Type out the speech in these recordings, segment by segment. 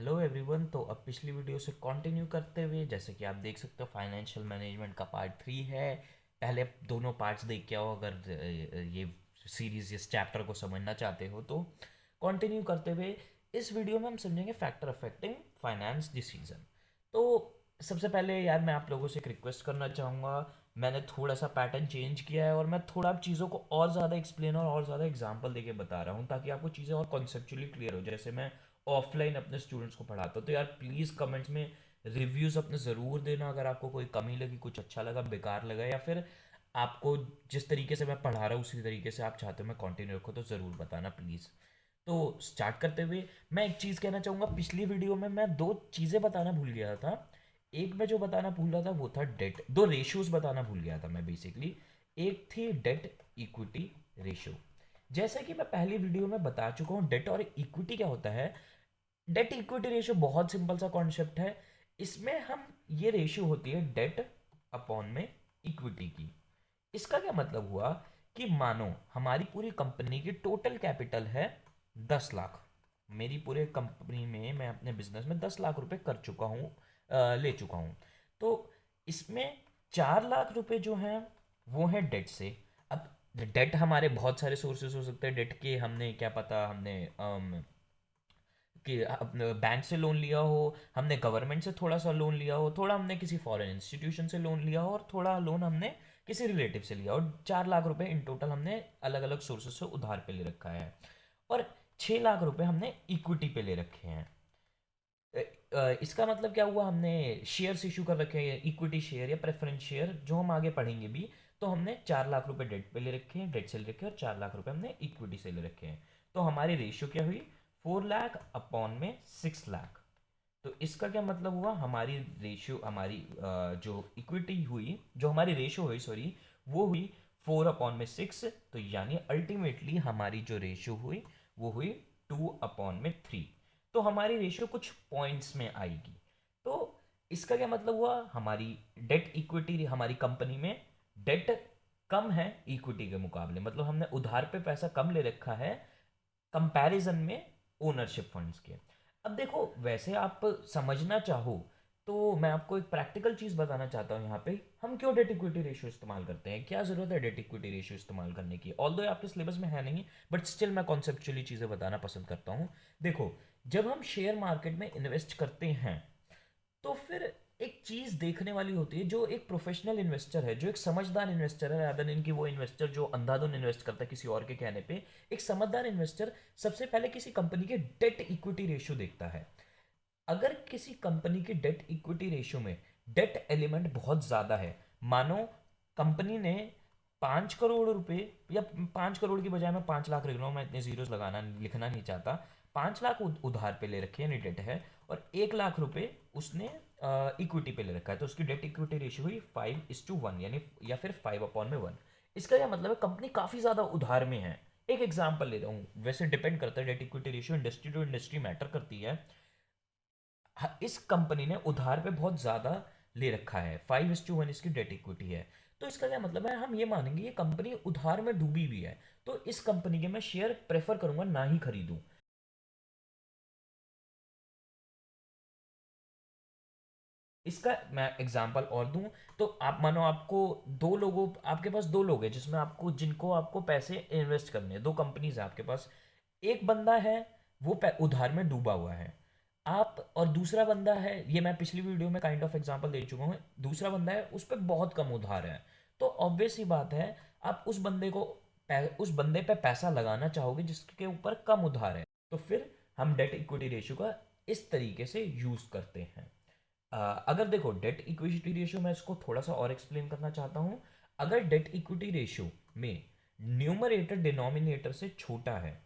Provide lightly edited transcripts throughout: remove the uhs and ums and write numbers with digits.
Hello everyone. तो अब पिछली वीडियो से कंटिन्यू करते हुए जैसे कि आप देख सकते हो फाइनेंशियल मैनेजमेंट का पार्ट 3 है। पहले दोनों पार्ट्स देख के आओ अगर ये सीरीज इस चैप्टर को समझना चाहते हो तो। कंटिन्यू करते हुए इस वीडियो में हम समझेंगे फैक्टर अफेक्टिंग फाइनेंस डिसीजन। तो सबसे पहले यार मैं आप लोगों से एक रिक्वेस्ट करना चाहूँगा। मैंने थोड़ा सा पैटर्न चेंज किया है और मैं थोड़ा अब चीज़ों को और ज़्यादा एक्सप्लेन और ज़्यादा एग्जांपल देके बता रहा हूँ ताकि आपको चीज़ें और कॉन्सेप्चुअली क्लियर हो। जैसे मैं ऑफलाइन अपने स्टूडेंट्स को पढ़ाता हूँ तो यार प्लीज़ कमेंट्स में रिव्यूज़ अपने ज़रूर देना अगर आपको कोई कमी लगी, कुछ अच्छा लगा, बेकार लगा, या फिर आपको जिस तरीके से मैं पढ़ा रहा हूँ उसी तरीके से आप चाहते हो मैं कंटिन्यू रखूँ तो ज़रूर बताना प्लीज़। तो स्टार्ट करते हुए मैं एक चीज़ कहना चाहूँगा। पिछली वीडियो में मैं दो चीज़ें बताना भूल गया था। एक मैं जो बताना भूल रहा था वो था डेट, दो रेशियोज बताना भूल गया था मैं बेसिकली। एक थी डेट इक्विटी रेशियो। जैसा कि मैं पहली वीडियो में बता चुका हूँ डेट और इक्विटी क्या होता है। डेट इक्विटी रेशियो बहुत सिंपल सा कॉन्सेप्ट है। इसमें हम ये रेशियो होती है डेट अपॉन में इक्विटी की। इसका क्या मतलब हुआ कि मानो हमारी पूरी कंपनी की टोटल कैपिटल है 10 लाख। मेरी पूरे कंपनी में मैं अपने बिजनेस में 10 लाख रुपए कर चुका हूँ, ले चुका हूँ। तो इसमें 4 लाख रुपए जो हैं वो हैं डेट से। अब डेट हमारे बहुत सारे सोर्सेस हो सकते हैं डेट के। हमने क्या पता हमने कि अपने बैंक से लोन लिया हो, हमने गवर्नमेंट से थोड़ा सा लोन लिया हो, थोड़ा हमने किसी फॉरेन इंस्टीट्यूशन से लोन लिया हो और थोड़ा लोन हमने किसी रिलेटिव से लिया हो। 4 लाख रुपए इन टोटल हमने अलग अलग सोर्सेस से उधार पे ले रखा है। और 6 लाख रुपए हमने इक्विटी पे ले रखे हैं। इसका मतलब क्या हुआ, हमने शेयर्स इशू कर रखे हैं, इक्विटी शेयर या प्रेफरेंस शेयर जो हम आगे पढ़ेंगे भी। तो हमने 4 लाख रुपए डेट पे ले रखे हैं, डेट से ले रखे हैं, और 4 लाख रुपए हमने इक्विटी से ले रखे हैं। तो हमारी रेशियो क्या हुई, 4 लाख अपॉन में 6 लाख। तो इसका क्या मतलब हुआ, हमारी रेशियो हमारी जो इक्विटी हुई, जो हमारी रेशियो हुई सॉरी, वो हुई 4/6। तो यानी अल्टीमेटली हमारी जो रेशियो हुई वो हुई 2/3। तो हमारी रेशियो कुछ पॉइंट्स में आएगी। तो इसका क्या मतलब हुआ, हमारी डेट इक्विटी, हमारी कंपनी में डेट कम है इक्विटी के मुकाबले, मतलब हमने उधार पे पैसा कम ले रखा है कंपैरिजन में ओनरशिप फंड्स के। अब देखो वैसे आप समझना चाहो तो मैं आपको एक प्रैक्टिकल चीज बताना चाहता हूँ। यहाँ पे हम क्यों डेट इक्विटी रेशियो इस्तेमाल करते हैं, क्या जरूरत है डेट इक्विटी रेशियो इस्तेमाल करने की। ऑल्दो आपके सिलेबस में है नहीं, बट स्टिल मैं कॉन्सेप्चुअली चीजें बताना पसंद करता हूँ। देखो, जब हम शेयर मार्केट में इन्वेस्ट करते हैं तो फिर एक चीज देखने वाली होती है। जो एक प्रोफेशनल इन्वेस्टर है, जो एक समझदार इन्वेस्टर है, रादर देन कि वो इन्वेस्टर जो अंधाधुन इन्वेस्ट करता है किसी और के कहने पे, एक समझदार इन्वेस्टर सबसे पहले किसी कंपनी के डेट इक्विटी रेशियो देखता है। अगर किसी कंपनी की डेट इक्विटी रेशियो में डेट एलिमेंट बहुत ज़्यादा है, मानो कंपनी ने 5 करोड़ रुपए, या 5 करोड़ की बजाय मैं 5 लाख लिख रहा हूँ, मैं इतने जीरोस लगाना लिखना नहीं चाहता। 5 लाख उधार पे ले रखे हैं, यानी डेट है, और 1 लाख रुपए उसने इक्विटी पे ले रखा है। तो उसकी डेट इक्विटी रेशियो हुई 5:1, यानी या फिर 5/1। इसका क्या मतलब है, कंपनी काफ़ी ज़्यादा उधार में है। एक एग्जांपल ले रहा हूँ, वैसे डिपेंड करता है debt equity ratio, industry to industry matter करती है। इस कंपनी ने उधार पे बहुत ज़्यादा ले रखा है, 5:1 इसकी डेट इक्विटी है। तो इसका क्या मतलब है, हम ये मानेंगे ये कंपनी उधार में डूबी हुई है, तो इस कंपनी के मैं शेयर प्रेफर करूंगा ना ही खरीदूं। इसका मैं एग्जांपल और दूं तो आप मानो आपको दो लोगों आपके पास दो लोग हैं जिसमें आपको जिनको आपको पैसे इन्वेस्ट करने हैं, दो कंपनीज है आपके पास। एक बंदा है वो उधार में डूबा हुआ है, आप, और दूसरा बंदा है, ये मैं पिछली वीडियो में काइंड ऑफ एग्जांपल दे चुका हूँ, दूसरा बंदा है उस पर बहुत कम उधार है। तो ऑब्वियस ही बात है, आप उस बंदे को उस बंदे पे पैसा लगाना चाहोगे जिसके ऊपर कम उधार है। तो फिर हम डेट इक्विटी रेशियो का इस तरीके से यूज करते हैं। अगर देखो डेट इक्विटी रेशियो, मैं इसको थोड़ा सा और एक्सप्लेन करना चाहता हूँ। अगर डेट इक्विटी रेशियो में न्यूमरेटर डिनोमिनेटर से छोटा है,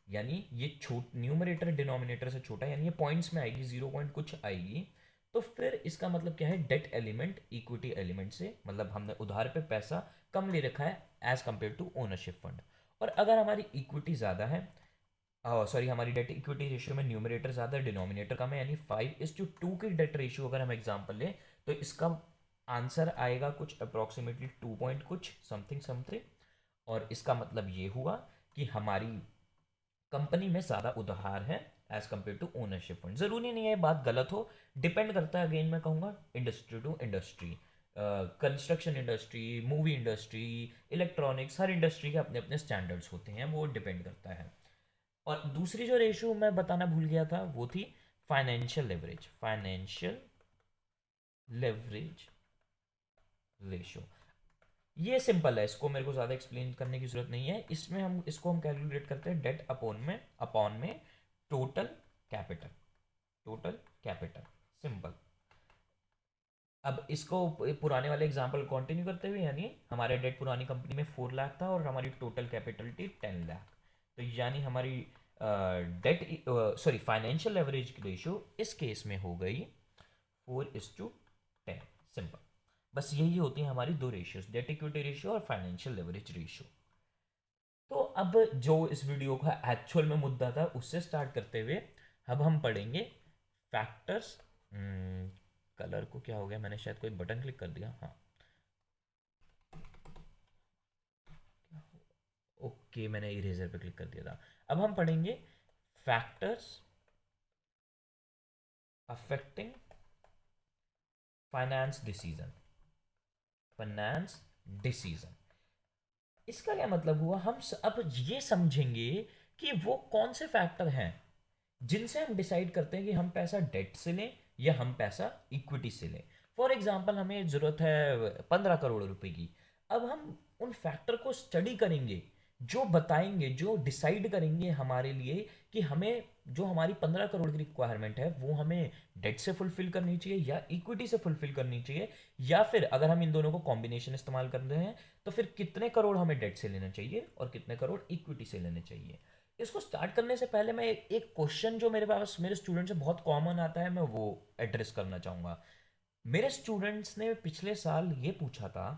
यानी ये न्यूमरेटर डिनोमिनेटर से छोटा है, यानी ये पॉइंट्स में आएगी, 0 पॉइंट कुछ आएगी, तो फिर इसका मतलब क्या है, डेट एलिमेंट इक्विटी एलिमेंट से, मतलब हमने उधार पे पैसा कम ले रखा है as compare to ownership fund. और अगर हमारी इक्विटी ज़्यादा है, सॉरी हमारी डेट इक्विटी रेशियो में न्यूमरेटर ज़्यादा है डिनोमिनेटर कम है, यानी 5:2 की डेट रेशियो अगर हम एग्जांपल लें तो इसका आंसर आएगा कुछ अप्रोक्सीमेटली 2 पॉइंट कुछ समथिंग समथिंग। और इसका मतलब ये हुआ कि हमारी कंपनी में ज़्यादा उधार है as compare to ownership fund. ज़रूरी नहीं है ये बात गलत हो, डिपेंड करता है, अगेन मैं कहूँगा industry to industry. Construction industry, movie industry, electronics, हर इंडस्ट्री के अपने अपने स्टैंडर्ड्स होते हैं, वो डिपेंड करता है। और दूसरी जो रेशो मैं बताना भूल गया था वो थी financial leverage. Financial leverage ratio, ये सिंपल है, इसको मेरे को ज़्यादा एक्सप्लेन करने की ज़रूरत नहीं है। इसमें हम कैलकुलेट करते हैं डेट अपॉन में total capital. Total capital, simple. अब इसको पुराने वाले एग्जांपल कंटिन्यू करते हुए, यानी हमारे डेट पुरानी कंपनी में 4 लाख था और हमारी टोटल कैपिटल थी 10 लाख। तो यानी हमारी debt sorry financial leverage ratio इस केस में हो गई 4:10। सिंपल। बस यही होती है हमारी दो रेशियोज, डेट इक्विटी रेशियो और फाइनेंशियल लेवरेज रेशियो। तो अब जो इस वीडियो का एक्चुअल में मुद्दा था उससे स्टार्ट करते हुए अब हम पढ़ेंगे फैक्टर्स। कलर को क्या हो गया, मैंने शायद कोई बटन क्लिक कर दिया। हाँ, ओके, मैंने इरेजर पे क्लिक कर दिया था। अब हम पढ़ेंगे factors affecting finance decision. Finance decision, इसका क्या मतलब हुआ, हम अब ये समझेंगे कि वो कौन से फैक्टर हैं जिनसे हम डिसाइड करते हैं कि हम पैसा डेट से लें या हम पैसा इक्विटी से लें। फॉर एग्जाम्पल हमें ज़रूरत है 15 करोड़ रुपए की। अब हम उन फैक्टर को स्टडी करेंगे जो बताएंगे, जो डिसाइड करेंगे हमारे लिए कि हमें जो हमारी 15 करोड़ की रिक्वायरमेंट है वो हमें डेट से फुलफिल करनी चाहिए या इक्विटी से फुलफिल करनी चाहिए, या फिर अगर हम इन दोनों को कॉम्बिनेशन इस्तेमाल कर रहे हैं तो फिर कितने करोड़ हमें डेट से लेना चाहिए और कितने करोड़ इक्विटी से लेने चाहिए। इसको स्टार्ट करने से पहले मैं एक क्वेश्चन जो मेरे पास मेरे स्टूडेंट से बहुत कॉमन आता है मैं वो एड्रेस करना चाहूँगा। मेरे स्टूडेंट्स ने पिछले साल ये पूछा था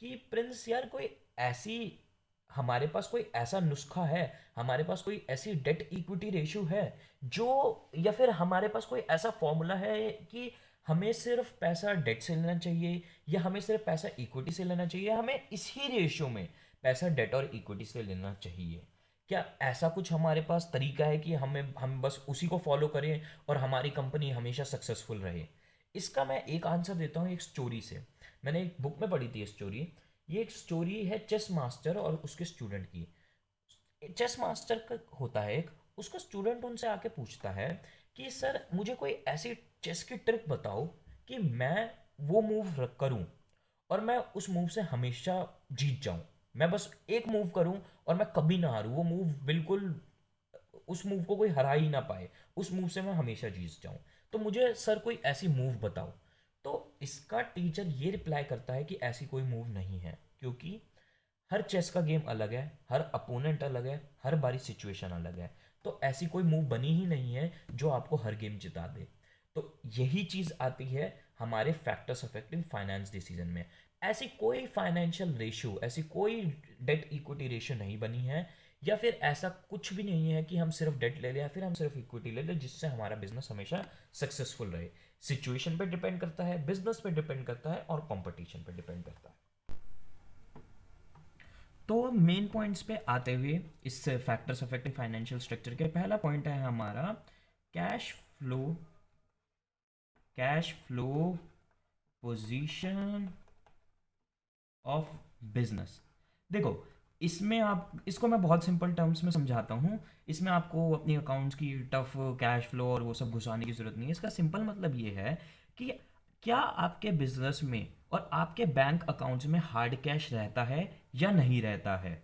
कि प्रिंस यार कोई ऐसी, हमारे पास कोई ऐसा नुस्खा है, हमारे पास कोई ऐसी डेट इक्विटी रेशियो है जो, या फिर हमारे पास कोई ऐसा फॉर्मूला है कि हमें सिर्फ पैसा डेट से लेना चाहिए या हमें सिर्फ पैसा इक्विटी से लेना चाहिए, हमें इसी रेशियो में पैसा डेट और इक्विटी से लेना चाहिए। क्या ऐसा कुछ हमारे पास तरीका है कि हम बस उसी को फॉलो करें और हमारी कंपनी हमेशा सक्सेसफुल रहे? इसका मैं एक आंसर देता हूँ एक स्टोरी से। मैंने एक बुक में पढ़ी थी ये स्टोरी। ये एक स्टोरी है चेस मास्टर और उसके स्टूडेंट की। चेस मास्टर का होता है एक, उसका स्टूडेंट उनसे आके पूछता है कि सर मुझे कोई ऐसी चेस की ट्रिक बताओ कि मैं वो मूव करूं और मैं उस मूव से हमेशा जीत जाऊं। मैं बस एक मूव करूं और मैं कभी ना हारूं, वो मूव बिल्कुल, उस मूव को कोई हरा ही ना पाए, उस मूव से मैं हमेशा जीत जाऊं। तो मुझे सर कोई ऐसी मूव बताओ। तो इसका टीचर ये रिप्लाई करता है कि ऐसी कोई मूव नहीं है, क्योंकि हर चेस का गेम अलग है, हर अपोनेंट अलग है, हर बारी सिचुएशन अलग है। तो ऐसी कोई मूव बनी ही नहीं है जो आपको हर गेम जिता दे। तो यही चीज़ आती है हमारे फैक्टर्स अफेक्टिंग फाइनेंस डिसीजन में। ऐसी कोई फाइनेंशियल रेशियो, ऐसी कोई डेट इक्विटी रेशियो नहीं बनी है, या फिर ऐसा कुछ भी नहीं है कि हम सिर्फ डेट ले लें या फिर हम सिर्फ इक्विटी ले लें जिससे हमारा बिजनेस हमेशा सक्सेसफुल रहे। सिचुएशन पे डिपेंड करता है, बिजनेस पे डिपेंड करता है और कंपटीशन पे डिपेंड करता है। तो मेन पॉइंट्स पे आते हुए इस फैक्टर्स अफेक्टिंग फाइनेंशियल स्ट्रक्चर के पहला पॉइंट है हमारा cash flow. Cash flow position of business. देखो, इसमें आप, इसको मैं बहुत सिंपल टर्म्स में समझाता हूँ। इसमें आपको अपनी अकाउंट्स की टफ कैश फ्लो और वो सब घुसाने की ज़रूरत नहीं है। इसका सिंपल मतलब ये है कि क्या आपके बिजनेस में और आपके बैंक अकाउंट्स में हार्ड कैश रहता है या नहीं रहता है।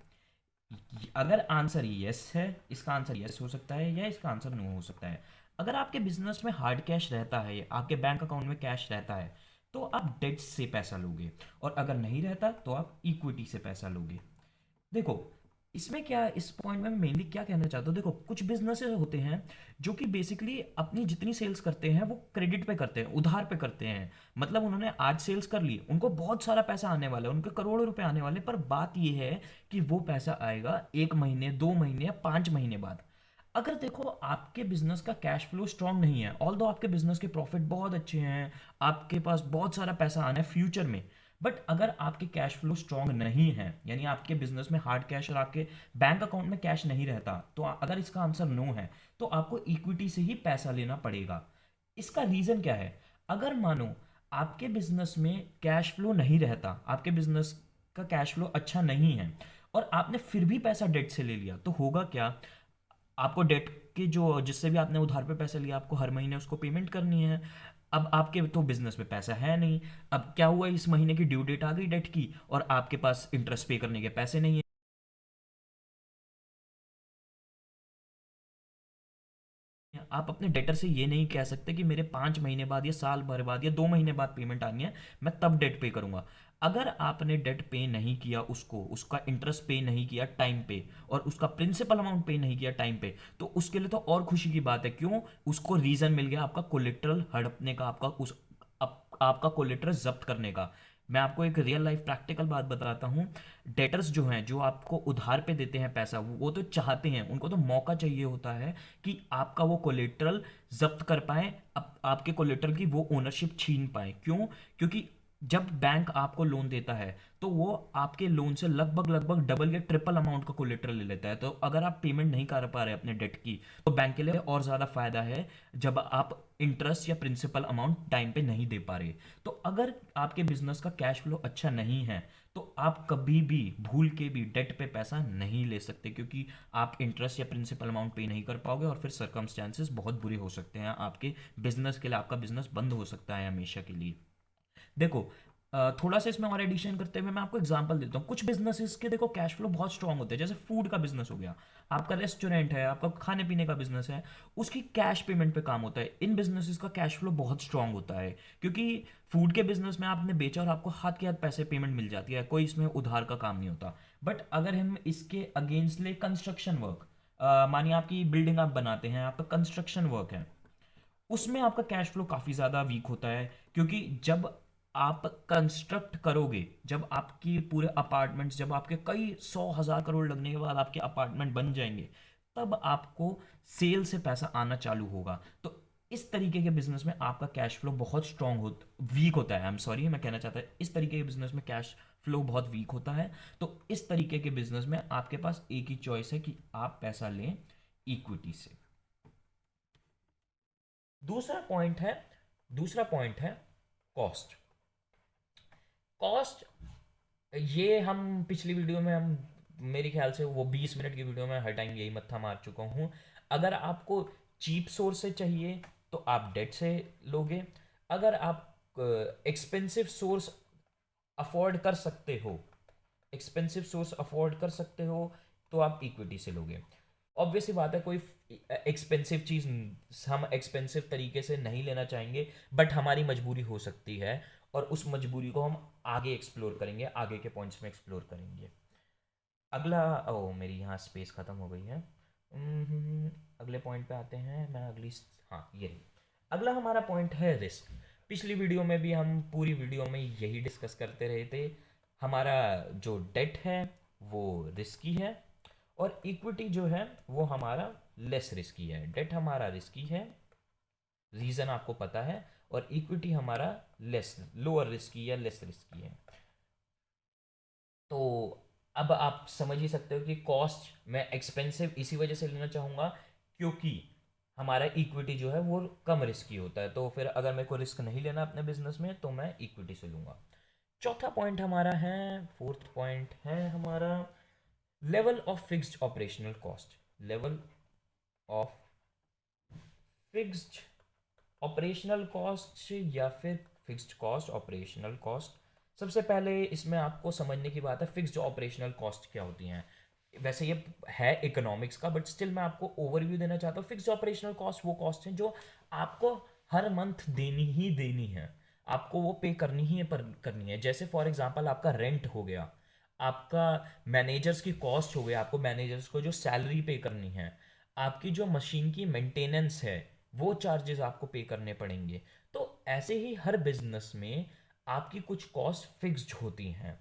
अगर आंसर यस है, इसका आंसर यस हो सकता है या इसका आंसर नो हो सकता है। अगर आपके बिजनेस में हार्ड कैश रहता है, आपके बैंक अकाउंट में कैश रहता है, तो आप डेट से पैसा लोगे, और अगर नहीं रहता तो आप इक्विटी से पैसा लोगे। देखो, इसमें क्या, इस पॉइंट में मैं मेनली क्या कहना चाहता हूँ, देखो कुछ बिजनेसेस होते हैं जो कि बेसिकली अपनी जितनी सेल्स करते हैं वो क्रेडिट पे करते हैं, उधार पे करते हैं। मतलब उन्होंने आज सेल्स कर ली, उनको बहुत सारा पैसा आने वाला है, उनके करोड़ों रुपए आने वाले, पर बात ये है कि वो पैसा आएगा 1 महीने, 2 महीने या 5 महीने बाद। अगर देखो आपके बिजनेस का कैश फ्लो स्ट्रांग नहीं है, ऑल्दो आपके बिजनेस के प्रॉफिट बहुत अच्छे हैं, आपके पास बहुत सारा पैसा आना है फ्यूचर में, बट अगर आपके कैश फ्लो स्ट्रांग नहीं है, यानी आपके बिजनेस में हार्ड कैश और आपके बैंक अकाउंट में कैश नहीं रहता, तो अगर इसका आंसर नो है तो आपको इक्विटी से ही पैसा लेना पड़ेगा। इसका रीज़न क्या है? अगर मानो आपके बिजनेस में कैश फ्लो नहीं रहता, आपके बिजनेस का कैश फ्लो अच्छा नहीं है और आपने फिर भी पैसा डेट से ले लिया, तो होगा क्या? आपको डेट के जो जिससे भी आपने उधार पे पैसा लिया, आपको हर महीने उसको पेमेंट करनी है। अब आपके तो बिजनेस में पैसा है नहीं। अब क्या हुआ, इस महीने की ड्यू डेट आ गई डेट की और आपके पास इंटरेस्ट पे करने के पैसे नहीं है। आप अपने डेटर से ये नहीं कह सकते कि मेरे 5 महीने बाद या साल भर बाद या 2 महीने बाद पेमेंट आनी है, मैं तब डेट पे करूंगा। अगर आपने डेट पे नहीं किया, उसको उसका इंटरेस्ट पे नहीं किया टाइम पे और उसका प्रिंसिपल अमाउंट पे नहीं किया टाइम पे, तो उसके लिए तो और खुशी की बात है। क्यों? उसको रीजन मिल गया आपका कोलेट्रल हड़पने का, आपका कोलेट्रल जब्त करने का। मैं आपको एक रियल लाइफ प्रैक्टिकल बात बताता हूँ। डेटर्स जो हैं, जो आपको उधार पे देते हैं पैसा, वो तो चाहते हैं, उनको तो मौका चाहिए होता है कि आपका वो कोलेट्रल जब्त कर पाए, आपके कोलेट्रल की वो ओनरशिप छीन पाए। क्यों? क्योंकि जब बैंक आपको लोन देता है तो वो आपके लोन से लगभग लगभग डबल या ट्रिपल अमाउंट का कोलेट्रल ले लेता है। तो अगर आप पेमेंट नहीं कर पा रहे अपने डेट की, तो बैंक के लिए और ज़्यादा फायदा है जब आप इंटरेस्ट या प्रिंसिपल अमाउंट टाइम पे नहीं दे पा रहे। तो अगर आपके बिजनेस का कैश फ्लो अच्छा नहीं है, तो आप कभी भी भूल के भी डेट पे पैसा नहीं ले सकते, क्योंकि आप इंटरेस्ट या प्रिंसिपल अमाउंट पे नहीं कर पाओगे और फिर सर्कमस्टेंसेस बहुत बुरे हो सकते हैं आपके बिजनेस के लिए। आपका बिजनेस बंद हो सकता है हमेशा के लिए। देखो, थोड़ा सा इसमें और एडिशन करते हुए मैं आपको एग्जांपल देता हूँ। कुछ बिजनेसेस के देखो कैश फ्लो बहुत स्ट्रांग होते हैं, जैसे फूड का बिजनेस हो गया, आपका रेस्टोरेंट है, आपका खाने पीने का बिजनेस है, उसकी कैश पेमेंट पे काम होता है। इन बिजनेसेस का कैश फ्लो बहुत स्ट्रांग होता है, क्योंकि फूड के बिजनेस में आपने बेचा और आपको हाथ के हाथ पैसे पेमेंट मिल जाती है, कोई इसमें उधार का काम नहीं होता। बट अगर हम इसके अगेंस्ट ले कंस्ट्रक्शन वर्क, मानिए आपकी बिल्डिंग आप बनाते हैं, आपका कंस्ट्रक्शन वर्क है, उसमें आपका कैश फ्लो काफ़ी ज़्यादा वीक होता है। क्योंकि जब आप कंस्ट्रक्ट करोगे, जब आपकी पूरे अपार्टमेंट्स, जब आपके कई 100,000 करोड़ लगने के बाद आपके अपार्टमेंट बन जाएंगे, तब आपको सेल से पैसा आना चालू होगा। तो इस तरीके के बिजनेस में आपका कैश फ्लो बहुत स्ट्रांग हो वीक होता है। आई एम सॉरी, मैं कहना चाहता इस तरीके के बिजनेस में कैश फ्लो बहुत वीक होता है। तो इस तरीके के बिजनेस में आपके पास एक ही चॉइस है कि आप पैसा लें इक्विटी से। दूसरा पॉइंट है दूसरा पॉइंट है कॉस्ट। कॉस्ट, ये हम पिछली वीडियो में, हम मेरे ख्याल से वो 20 मिनट की वीडियो में हर टाइम यही मत्था मार चुका हूँ। अगर आपको चीप सोर्स से चाहिए तो आप डेट से लोगे। अगर आप एक्सपेंसिव सोर्स अफोर्ड कर सकते हो एक्सपेंसिव सोर्स अफोर्ड कर सकते हो तो आप इक्विटी से लोगे। ऑब्वियसली बात है, कोई एक्सपेंसिव चीज़ हम एक्सपेंसिव तरीके से नहीं लेना चाहेंगे, बट हमारी मजबूरी हो सकती है और उस मजबूरी को हम आगे एक्सप्लोर करेंगे, आगे के पॉइंट्स में एक्सप्लोर करेंगे। अगला, ओ मेरी यहाँ स्पेस ख़त्म हो गई है। अगले पॉइंट पे आते हैं। मैं अगली, हाँ ये रही। अगला हमारा पॉइंट है रिस्क। पिछली वीडियो में भी हम पूरी वीडियो में यही डिस्कस करते रहे थे। हमारा जो डेट है वो रिस्की है और इक्विटी जो है वो हमारा लेस रिस्की है। डेट हमारा रिस्की है, रीज़न आपको पता है, और इक्विटी हमारा लेस लोअर रिस्की या लेस रिस्की है। तो अब आप समझ ही सकते हो कि कॉस्ट मैं एक्सपेंसिव इसी वजह से लेना चाहूँगा क्योंकि हमारा इक्विटी जो है वो कम रिस्की होता है। तो फिर अगर मेरे को रिस्क नहीं लेना अपने बिजनेस में तो मैं इक्विटी से लूँगा। चौथा पॉइंट हमारा है, फोर्थ पॉइंट है हमारा, level of fixed operational cost. Level of fixed operational cost या फिर फिक्स्ड कॉस्ट, ऑपरेशनल कॉस्ट। सबसे पहले इसमें आपको समझने की बात है फिक्स्ड ऑपरेशनल कॉस्ट क्या होती हैं। वैसे ये है इकोनॉमिक्स का, बट स्टिल मैं आपको ओवरव्यू देना चाहता हूँ। फिक्स्ड ऑपरेशनल कॉस्ट वो कॉस्ट हैं जो आपको हर मंथ देनी ही देनी है, आपको वो पे करनी ही पर करनी है। जैसे फॉर एग्जांपल आपका रेंट हो गया, आपका मैनेजर्स की कॉस्ट हो गया, आपको मैनेजर्स को जो सैलरी पे करनी है, आपकी जो मशीन की मेंटेनेंस है वो चार्जेस आपको पे करने पड़ेंगे। तो ऐसे ही हर बिजनेस में आपकी कुछ कॉस्ट फिक्स्ड होती हैं।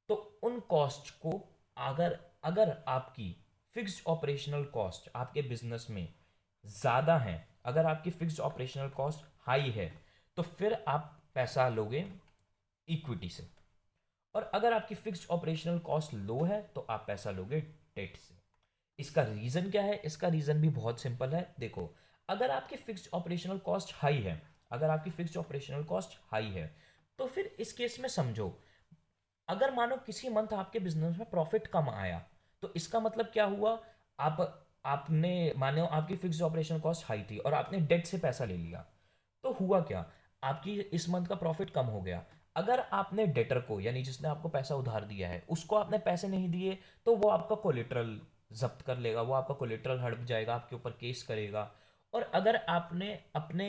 तो उन कॉस्ट को, अगर अगर आपकी फिक्स्ड ऑपरेशनल कॉस्ट आपके बिजनेस में ज़्यादा है, अगर आपकी फिक्स्ड ऑपरेशनल कॉस्ट हाई है, तो फिर आप पैसा लोगे इक्विटी से। और अगर आपकी फिक्स्ड ऑपरेशनल कॉस्ट लो है तो आप पैसा लोगे डेट से। इसका रीज़न क्या है? इसका रीज़न भी बहुत सिंपल है। देखो, अगर आपकी फिक्स्ड ऑपरेशनल कॉस्ट हाई है, अगर आपकी फिक्स्ड ऑपरेशनल कॉस्ट हाई है, तो फिर इस केस में समझो, अगर मानो किसी मंथ आपके बिजनेस में प्रॉफिट कम आया, तो इसका मतलब क्या हुआ? आप आपने मानो आपकी फिक्स्ड ऑपरेशन कॉस्ट हाई थी और आपने डेट से पैसा ले लिया, तो हुआ क्या? आपकी इस मंथ का प्रॉफिट कम हो गया। अगर आपने डेटर को, यानी जिसने आपको पैसा उधार दिया है, उसको आपने पैसे नहीं दिए, तो वो आपका कोलेटरल जब्त कर लेगा, वो आपका कोलेटरल हड़प जाएगा, आपके ऊपर केस करेगा। और अगर आपने अपने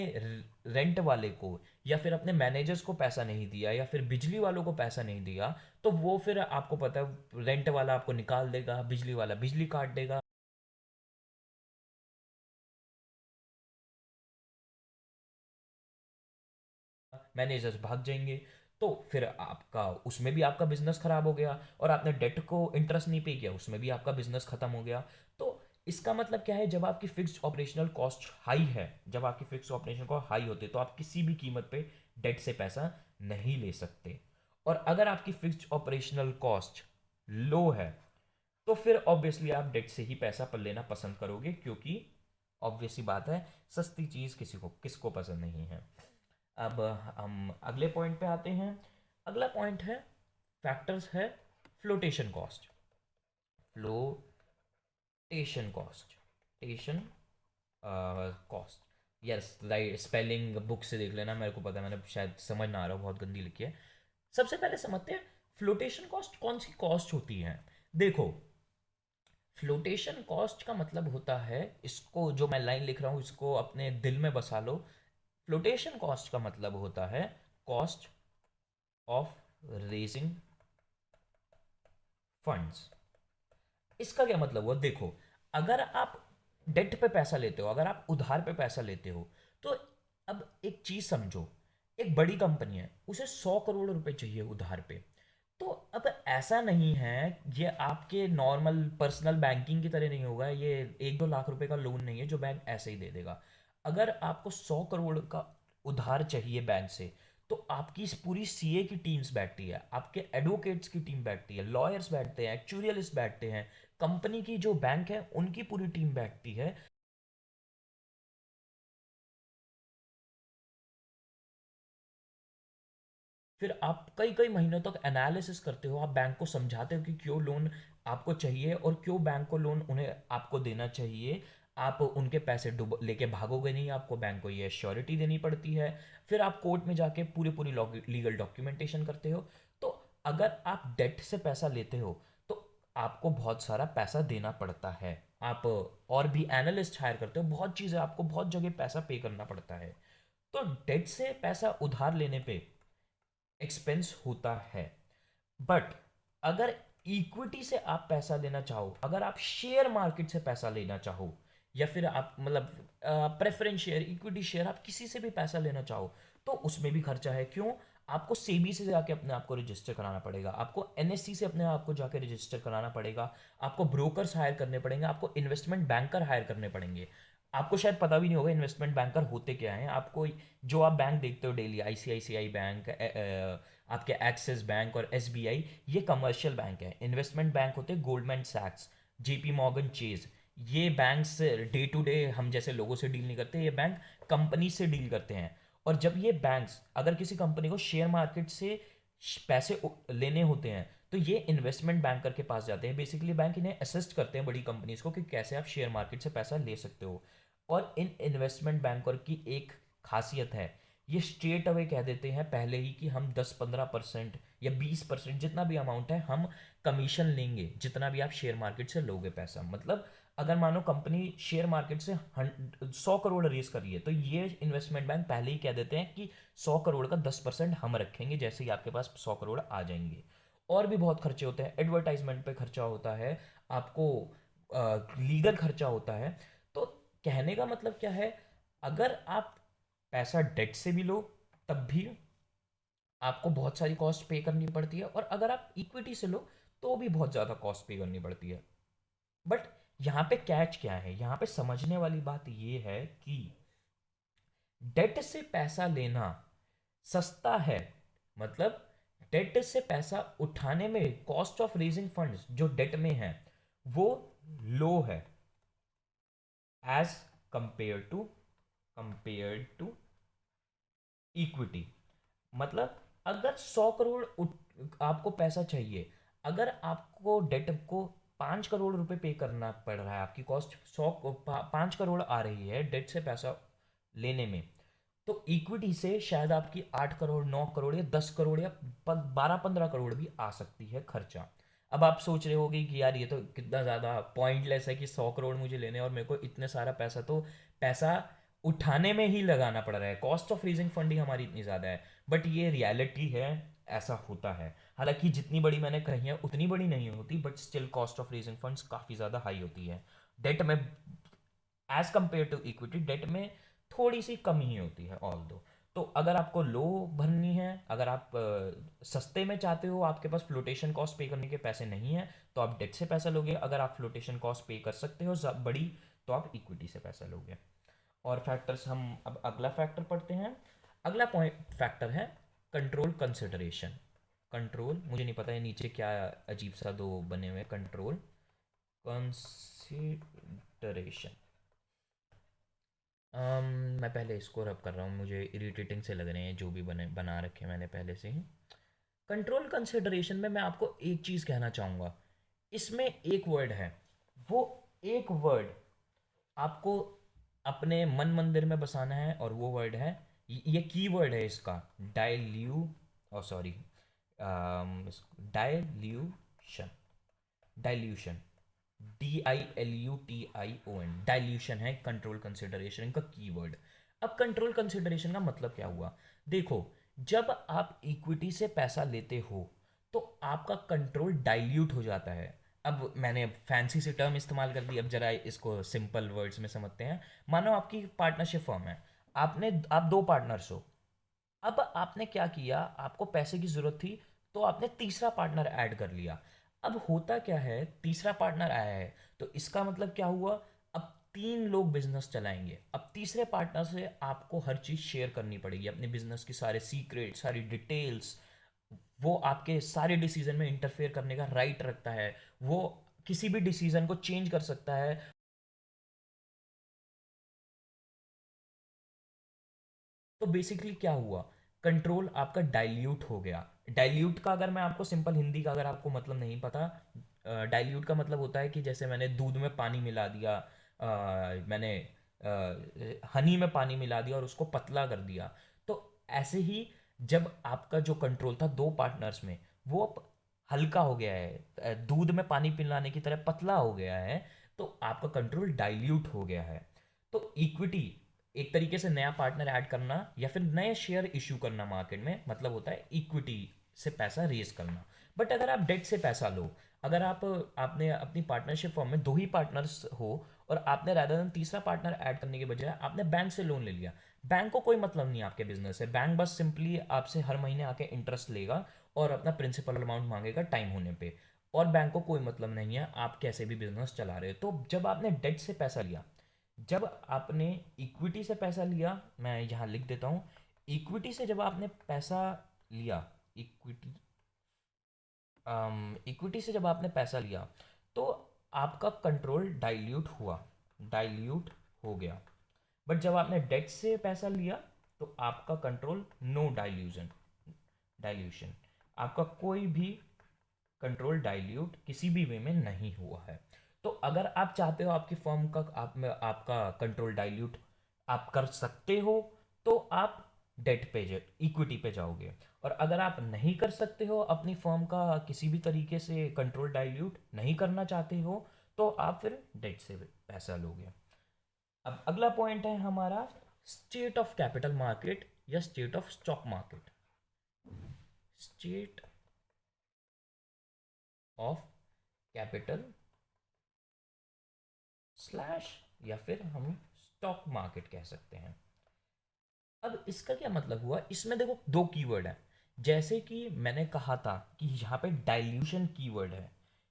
रेंट वाले को या फिर अपने मैनेजर्स को पैसा नहीं दिया या फिर बिजली वालों को पैसा नहीं दिया, तो वो फिर आपको पता है रेंट वाला आपको निकाल देगा, बिजली वाला बिजली काट देगा, मैनेजर्स भाग जाएंगे। तो फिर आपका उसमें भी आपका बिजनेस खराब हो गया, और आपने डेट को इंटरेस्ट नहीं पे किया, उसमें भी आपका बिजनेस खत्म हो गया। तो इसका मतलब क्या है? जब आपकी फिक्स्ड ऑपरेशनल कॉस्ट हाई है, जब आपकी फिक्स्ड ऑपरेशन कॉस्ट हाई होती है, तो आप किसी भी कीमत पे डेट से पैसा नहीं ले सकते। और अगर आपकी फिक्स्ड ऑपरेशनल कॉस्ट लो है, तो फिर ऑब्वियसली आप डेट से ही पैसा पर लेना पसंद करोगे, क्योंकि ऑब्वियसली बात है, सस्ती चीज़ किसको पसंद नहीं है। अब हम अगले पॉइंट पे आते हैं। अगला पॉइंट है, फैक्टर्स है, flotation cost. Flotation cost, station cost, yes right, spelling book से देख लेना, मेरे को पता है, मैंने शायद समझ ना आ रहा, बहुत गंदी लिखी है। सबसे पहले समझते हैं फ्लोटेशन कॉस्ट कौन सी कॉस्ट होती है। देखो, फ्लोटेशन कॉस्ट का मतलब होता है, इसको जो मैं लाइन लिख रहा हूँ इसको अपने दिल में बसा लो। फ्लोटेशन कॉस्ट का मतलब होता है कॉस्ट ऑफ रेजिंग फंड्स। इसका क्या मतलब हुआ? देखो, अगर आप डेट पे पैसा लेते हो, अगर आप उधार पे पैसा लेते हो, तो अब एक चीज समझो, एक बड़ी कंपनी है, उसे 100 करोड़ रुपए चाहिए उधार पे। तो अब ऐसा नहीं है, ये आपके नॉर्मल पर्सनल बैंकिंग की तरह नहीं होगा, ये 1-2 लाख रुपए का लोन नहीं है जो बैंक ऐसे ही दे देगा। अगर आपको 100 करोड़ का उधार चाहिए बैंक से, तो आपकी इस पूरी सीए की टीम्स बैठती है, आपके एडवोकेट्स की टीम बैठती है, लॉयर्स बैठते हैं, एक्चुरियलिस्ट बैठते हैं, कंपनी की जो बैंक है उनकी पूरी टीम बैठती है। फिर आप कई कई महीनों तक एनालिसिस करते हो, आप बैंक को समझाते हो कि क्यों लोन आपको चाहिए और क्यों बैंक को लोन उन्हें आपको देना चाहिए। आप उनके पैसे डुब लेके भागोगे नहीं, आपको बैंक को ये श्योरिटी देनी पड़ती है। फिर आप कोर्ट में जाके पूरी पूरी लीगल डॉक्यूमेंटेशन करते हो। तो अगर आप डेट से पैसा लेते हो, तो आपको बहुत सारा पैसा देना पड़ता है। आप और भी एनालिस्ट हायर करते हो, बहुत चीज़ें, आपको बहुत जगह पैसा पे करना पड़ता है। तो डेट से पैसा उधार लेने पे एक्सपेंस होता है। बट अगर इक्विटी से आप पैसा लेना चाहो, अगर आप शेयर मार्केट से पैसा लेना चाहो, या फिर आप मतलब प्रेफरेंस शेयर, इक्विटी शेयर, आप किसी से भी पैसा लेना चाहो, तो उसमें भी खर्चा है। क्यों? आपको सेबी से जाके अपने आप को रजिस्टर कराना पड़ेगा, आपको एनएससी से अपने आप को जाके रजिस्टर कराना पड़ेगा, आपको ब्रोकर्स हायर करने पड़ेंगे, आपको इन्वेस्टमेंट बैंकर हायर करने पड़ेंगे। आपको शायद पता भी नहीं होगा इन्वेस्टमेंट बैंकर होते क्या हैं। आपको जो आप बैंक देखते हो डेली, आईसीआईसीआई बैंक, आपके एक्सिस बैंक और एसबीआई, ये कमर्शियल बैंक है। इन्वेस्टमेंट बैंक होते हैं गोल्डमैन सैक्स, जेपी मॉर्गन चेज। ये बैंक्स डे टू डे हम जैसे लोगों से डील नहीं करते, ये बैंक कंपनी से डील करते हैं। और जब ये बैंक्स अगर किसी कंपनी को शेयर मार्केट से पैसे लेने होते हैं, तो ये इन्वेस्टमेंट बैंकर के पास जाते हैं। बेसिकली बैंक इन्हें असिस्ट करते हैं, बड़ी कंपनीज को, कि कैसे आप शेयर मार्केट से पैसा ले सकते हो। और इन इन्वेस्टमेंट बैंकर की एक खासियत है, ये स्ट्रेट अवे कह देते हैं पहले ही कि हम 10-15% या 20% जितना भी अमाउंट है, हम कमीशन लेंगे जितना भी आप शेयर मार्केट से लोगे पैसा। मतलब अगर मानो कंपनी शेयर मार्केट से 100 करोड़ रेस कर रही है, तो ये इन्वेस्टमेंट बैंक पहले ही कह देते हैं कि 100 करोड़ का 10% हम रखेंगे जैसे ही आपके पास 100 करोड़ आ जाएंगे। और भी बहुत खर्चे होते हैं, एडवर्टाइजमेंट पे खर्चा होता है, आपको लीगल खर्चा होता है। तो कहने का मतलब क्या है, अगर आप पैसा डेट से भी लो, तब भी आपको बहुत सारी कॉस्ट पे करनी पड़ती है, और अगर आप इक्विटी से लो, तो भी बहुत ज़्यादा कॉस्ट पे करनी पड़ती है। बट यहाँ पे कैच क्या है, यहाँ पे समझने वाली बात ये है कि डेट से पैसा लेना सस्ता है। मतलब डेट से पैसा उठाने में कॉस्ट ऑफ रेजिंग फंड्स जो डेट में है, वो लो है एज कंपेयर टू इक्विटी। मतलब अगर 100 करोड़ आपको पैसा चाहिए, अगर आपको डेट को 5 करोड़ रुपए पे करना पड़ रहा है, आपकी कॉस्ट 5 करोड़ आ रही है डेट से पैसा लेने में, तो इक्विटी से शायद आपकी 8 करोड़, 9 करोड़ या 10 करोड़ या 12-15 करोड़ भी आ सकती है खर्चा। अब आप सोच रहे होगे कि यार ये तो कितना ज़्यादा पॉइंटलेस है कि 100 करोड़ मुझे लेने हैं और मेरे को इतने सारा पैसा तो पैसा उठाने में ही लगाना पड़ रहा है, कॉस्ट ऑफ रेजिंग फंडिंग हमारी इतनी ज़्यादा है। बट ये रियलिटी है, ऐसा होता है। हालांकि जितनी बड़ी मैंने कही है उतनी बड़ी नहीं होती, but still cost of raising funds काफ़ी ज़्यादा हाई होती है डेट में। As compare to equity debt में थोड़ी सी कम ही होती है ऑल दो। तो अगर आपको लो भरनी है, अगर आप सस्ते में चाहते हो, आपके पास फ्लोटेशन कॉस्ट पे करने के पैसे नहीं है, तो आप डेट से पैसा लोगे। अगर आप फ्लोटेशन कॉस्ट पे कर सकते हो बड़ी, तो आप इक्विटी से पैसा लोगे। और फैक्टर्स हम अब अगला फैक्टर पढ़ते हैं। अगला पॉइंट फैक्टर है कंट्रोल कंसिडरेशन। कंट्रोल, मुझे नहीं पता है नीचे क्या अजीब सा दो बने हुए, कंट्रोल कंसिडरेशन। मैं पहले इसको रब कर रहा हूँ, मुझे इरिटेटिंग से लग रहे हैं जो भी बना रखे मैंने पहले से ही। कंट्रोल कंसिडरेशन में मैं आपको एक चीज़ कहना चाहूँगा, इसमें एक वर्ड है, वो एक वर्ड आपको अपने मन मंदिर में बसाना है, और वो वर्ड है, ये की वर्ड है इसका, dilute sorry dilution. Dilution, DILUTION, dilution है कंट्रोल कंसिडरेशन का कीवर्ड। अब कंट्रोल कंसिडरेशन का मतलब क्या हुआ? देखो, जब आप इक्विटी से पैसा लेते हो तो आपका कंट्रोल डाइल्यूट हो जाता है। अब मैंने फैंसी से टर्म इस्तेमाल कर दी, अब जरा इसको सिंपल वर्ड्स में समझते हैं। मानो आपकी पार्टनरशिप फर्म है, आप दो पार्टनर्स हो। अब आपने क्या किया, आपको पैसे की जरूरत थी, तो आपने तीसरा पार्टनर ऐड कर लिया। अब होता क्या है, तीसरा पार्टनर आया है तो इसका मतलब क्या हुआ, अब 3 लोग बिजनेस चलाएंगे। अब तीसरे पार्टनर से आपको हर चीज शेयर करनी पड़ेगी, अपने बिजनेस के सारे सीक्रेट, सारी डिटेल्स। वो आपके सारे डिसीजन में इंटरफेयर करने का राइट रखता है, वो किसी भी डिसीजन को चेंज कर सकता है। तो बेसिकली क्या हुआ, कंट्रोल आपका डाइल्यूट हो गया। डाइल्यूट का अगर मैं आपको सिंपल हिंदी का अगर आपको मतलब नहीं पता, डाइल्यूट का मतलब होता है कि जैसे मैंने दूध में पानी मिला दिया, मैंने हनी में पानी मिला दिया और उसको पतला कर दिया। तो ऐसे ही जब आपका जो कंट्रोल था दो पार्टनर्स में, वो अब हल्का हो गया है, दूध में पानी पिलाने की तरह पतला हो गया है, तो आपका कंट्रोल डाइल्यूट हो गया है। तो इक्विटी एक तरीके से नया पार्टनर ऐड करना या फिर नए शेयर इश्यू करना मार्केट में, मतलब होता है इक्विटी से पैसा रेज करना। बट अगर आप डेट से पैसा लो, अगर आपने अपनी पार्टनरशिप फॉर्म में दो ही पार्टनर्स हो और आपने रादर देन तीसरा पार्टनर ऐड करने के बजाय आपने बैंक से लोन ले लिया, बैंक को कोई मतलब नहीं आपके बिजनेस से, बैंक बस सिंपली आपसे हर महीने आके इंटरेस्ट लेगा और अपना प्रिंसिपल अमाउंट मांगेगा टाइम होने पे, और बैंक को कोई मतलब नहीं है आप कैसे भी बिजनेस चला रहे हो। तो जब आपने डेट से पैसा लिया, जब आपने इक्विटी से पैसा लिया, मैं यहाँ लिख देता हूँ, इक्विटी से जब आपने पैसा लिया, इक्विटी इक्विटी से जब आपने पैसा लिया, तो आपका कंट्रोल डाइल्यूट हुआ, डाइल्यूट हो गया। बट जब आपने डेट से पैसा लिया, तो आपका कंट्रोल नो डाइल्यूजन, डाइल्यूशन, आपका कोई भी कंट्रोल डाइल्यूट किसी भी वे में नहीं हुआ है। तो अगर आप चाहते हो आपकी फर्म का आपका कंट्रोल डाइल्यूट आप कर सकते हो, तो आप डेट पे इक्विटी पे जाओगे। और अगर आप नहीं कर सकते हो, अपनी फर्म का किसी भी तरीके से कंट्रोल डाइल्यूट नहीं करना चाहते हो, तो आप फिर डेट से पैसा लोगे। अब अगला पॉइंट है हमारा स्टेट ऑफ कैपिटल मार्केट या state of stock market. State of capital slash, या फिर हम स्टॉक मार्केट कह सकते हैं। अब इसका क्या मतलब हुआ, इसमें देखो दो कीवर्ड है। जैसे कि मैंने कहा था कि यहाँ पे डाइल्यूशन कीवर्ड है,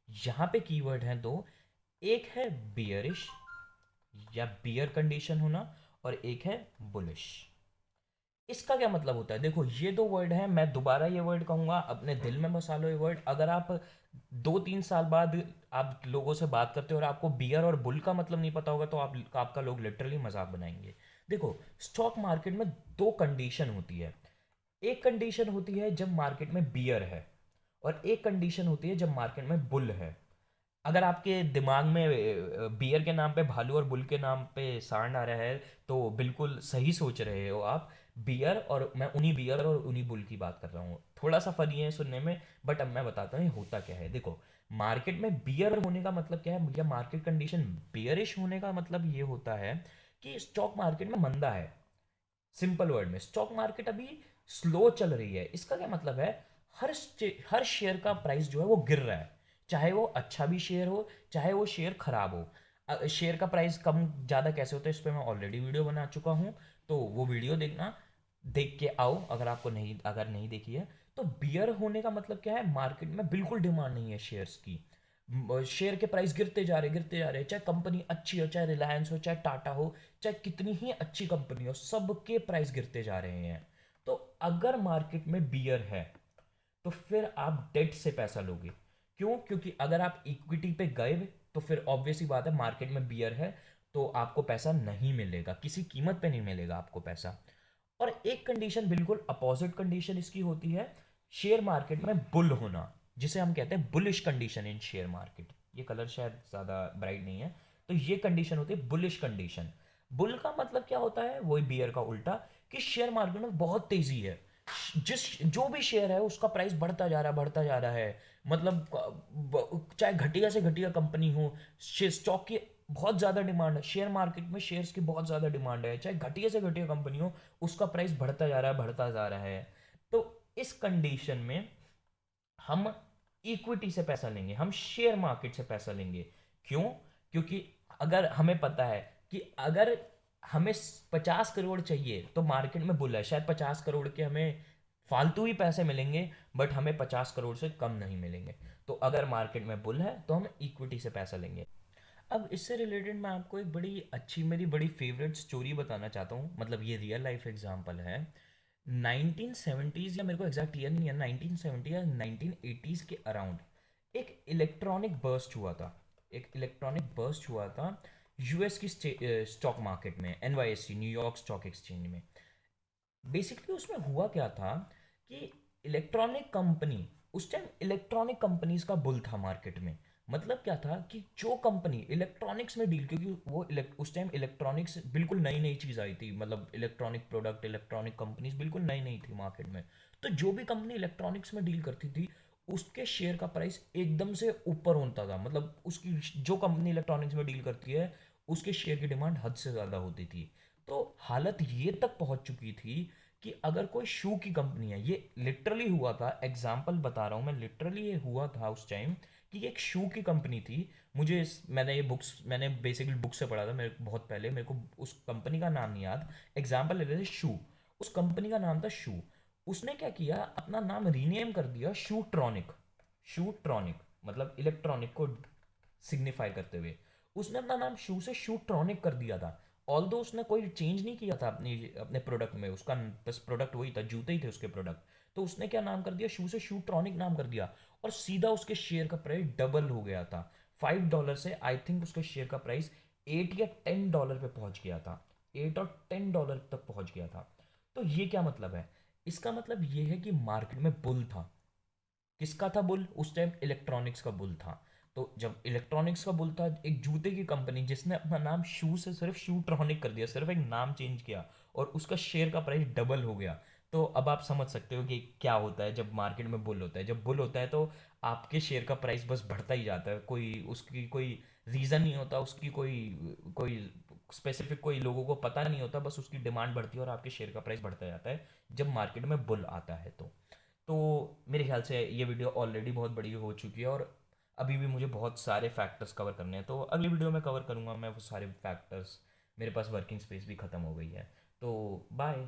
यहाँ पे कीवर्ड है दो, एक है बियरिश या बियर कंडीशन होना, और एक है बुलिश। इसका क्या मतलब होता है? देखो, ये दो वर्ड हैं, मैं दोबारा ये वर्ड कहूंगा, अपने दिल में बसा लो ये वर्ड। अगर आप 2-3 साल बाद आप लोगों से बात करते हो और आपको बियर और बुल का मतलब नहीं पता होगा, तो आपका लोग लिटरली मजाक बनाएंगे। देखो, स्टॉक मार्केट में दो कंडीशन होती है। एक कंडीशन होती है जब मार्केट में बियर है, और एक कंडीशन होती है जब मार्केट में बुल है। अगर आपके दिमाग में बियर के नाम पे भालू और बुल के नाम पे सांड आ रहा है, तो बिल्कुल सही सोच रहे हो आप। बियर, और मैं उन्हीं बियर और उन्हीं बुल की बात कर रहा हूँ। थोड़ा सा फनी है सुनने में, बट अब मैं बताता हूँ ये होता क्या है। देखो, मार्केट में बियर होने का मतलब क्या है, या मार्केट कंडीशन बियरिश होने का मतलब ये होता है कि स्टॉक मार्केट में मंदा है। सिंपल वर्ड में, स्टॉक मार्केट अभी स्लो चल रही है। इसका क्या मतलब है? हर शेयर का प्राइस जो है वो गिर रहा है, चाहे वो अच्छा भी शेयर हो, चाहे वो शेयर खराब हो। शेयर का प्राइस कम ज़्यादा कैसे होता है, इस पर मैं ऑलरेडी वीडियो बना चुका हूँ, तो वो वीडियो देखना, देख के आओ अगर नहीं देखी है। तो बियर होने का मतलब क्या है? मार्केट में बिल्कुल डिमांड नहीं है शेयर्स की। शेयर के प्राइस गिरते जा रहे हैं, चाहे कंपनी अच्छी हो, चाहे रिलायंस हो, चाहे टाटा हो, चाहे कितनी ही अच्छी कंपनी हो, सबके प्राइस गिरते जा रहे हैं। तो अगर मार्केट में बियर है, तो फिर आप डेट से पैसा लोगे। क्यों? क्योंकि अगर आप इक्विटी पे गए, तो फिर ऑब्वियस ही बात है, मार्केट में बियर है, तो आपको पैसा नहीं मिलेगा, किसी कीमत पे नहीं मिलेगा आपको पैसा। और एक कंडीशन बिल्कुल अपोजिट कंडीशन इसकी होती है, शेयर मार्केट में बुल होना, जिसे हम कहते हैं bullish condition in share market. ये कलर शायद ज़्यादा ब्राइट नहीं है, तो ये कंडीशन होती है बुलिश कंडीशन। बुल का मतलब क्या होता है? वही बियर का उल्टा, कि शेयर मार्केट में बहुत तेजी है, जिस जो भी शेयर है उसका प्राइस बढ़ता जा रहा है, बढ़ता जा रहा है। मतलब चाहे घटिया से घटिया कंपनी हो, स्टॉक की बहुत ज़्यादा डिमांड है, शेयर मार्केट में शेयर्स की बहुत ज़्यादा डिमांड है, चाहे घटिया से घटिया कंपनी हो, उसका प्राइस बढ़ता जा रहा है, बढ़ता जा रहा है। तो इस कंडीशन में हम इक्विटी से पैसा लेंगे, हम शेयर मार्केट से पैसा लेंगे। क्यों? क्योंकि अगर हमें पता है कि अगर हमें 50 करोड़ चाहिए, तो मार्केट में बुल है, शायद 50 करोड़ के हमें फालतू ही पैसे मिलेंगे, बट हमें 50 करोड़ से कम नहीं मिलेंगे। तो अगर मार्केट में बुल है, तो हम इक्विटी से पैसा लेंगे। अब इससे रिलेटेड मैं आपको एक बड़ी अच्छी, मेरी बड़ी फेवरेट स्टोरी बताना चाहता हूँ, मतलब ये रियल लाइफ एग्जांपल है। 1970s, या मेरे को एग्जैक्ट ईयर नहीं है, 1970 या 1980s के अराउंड एक इलेक्ट्रॉनिक बर्स्ट हुआ था। एक इलेक्ट्रॉनिक बर्स्ट हुआ था यूएस की स्टॉक मार्केट में, एनवाईएससी, न्यूयॉर्क स्टॉक एक्सचेंज में। बेसिकली उसमें हुआ क्या था कि इलेक्ट्रॉनिक कंपनी, उस टाइम इलेक्ट्रॉनिक कंपनीज का बुल था मार्केट में। मतलब क्या था कि जो कंपनी इलेक्ट्रॉनिक्स में डील, क्योंकि वो उस टाइम इलेक्ट्रॉनिक्स बिल्कुल नई नई चीज़ आई थी, मतलब इलेक्ट्रॉनिक प्रोडक्ट, इलेक्ट्रॉनिक कंपनीज बिल्कुल नई नई थी मार्केट में। तो जो भी कंपनी इलेक्ट्रॉनिक्स में डील करती थी, उसके शेयर का प्राइस एकदम से ऊपर होता था। मतलब उसकी, जो कंपनी इलेक्ट्रॉनिक्स में डील करती है, उसके शेयर की डिमांड हद से ज़्यादा होती थी। तो हालत ये तक पहुंच चुकी थी कि अगर कोई शू की कंपनी है, ये लिटरली हुआ था, एग्जाम्पल बता रहा हूँ मैं, लिटरली ये हुआ था उस टाइम, कि एक शू की कंपनी थी। मैंने ये बुक्स, मैंने बेसिकली बुक से पढ़ा था, मेरे बहुत पहले, मेरे को उस कंपनी का नाम नहीं याद। एग्जाम्पल ले रहे थे शू, उस कंपनी का नाम था शू। उसने क्या किया, अपना नाम रीनेम कर दिया शूट्रॉनिक। शूट्रॉनिक मतलब इलेक्ट्रॉनिक को सिग्निफाई करते हुए उसने अपना नाम शू से शूट्रॉनिक कर दिया था। ऑल्दो उसने कोई चेंज नहीं किया था अपनी अपने प्रोडक्ट में, उसका बस प्रोडक्ट वही था, जूते ही थे उसके प्रोडक्ट। तो उसने क्या नाम कर दिया, शू से शूट्रॉनिक नाम कर दिया, और सीधा उसके शेयर का प्राइस डबल हो गया था। $5 से आई थिंक उसके शेयर का प्राइस $8 या $10 पे पहुंच गया था। $8 और $10 तक पहुंच गया था। तो ये क्या मतलब है? इसका मतलब ये है कि मार्केट में बुल था। किसका था बुल? उस टाइम इलेक्ट्रॉनिक्स का बुल था। तो जब इलेक्ट्रॉनिक्स का बुल था, एक जूते की कंपनी जिसने अपना नाम शू से सिर्फ शूट्रॉनिक कर दिया, सिर्फ एक नाम चेंज किया, और उसका शेयर का प्राइस डबल हो गया। तो अब आप समझ सकते हो कि क्या होता है जब मार्केट में बुल होता है। जब बुल होता है तो आपके शेयर का प्राइस बस बढ़ता ही जाता है, कोई उसकी कोई रीज़न नहीं होता, उसकी कोई कोई स्पेसिफिक कोई लोगों को पता नहीं होता, बस उसकी डिमांड बढ़ती है और आपके शेयर का प्राइस बढ़ता जाता है जब मार्केट में बुल आता है। तो मेरे ख्याल से ये वीडियो ऑलरेडी बहुत बड़ी हो चुकी है, और अभी भी मुझे बहुत सारे फैक्टर्स कवर करने हैं, तो अगली वीडियो में कवर करूँगा मैं वो सारे फैक्टर्स। मेरे पास वर्किंग स्पेस भी ख़त्म हो गई है। तो बाय।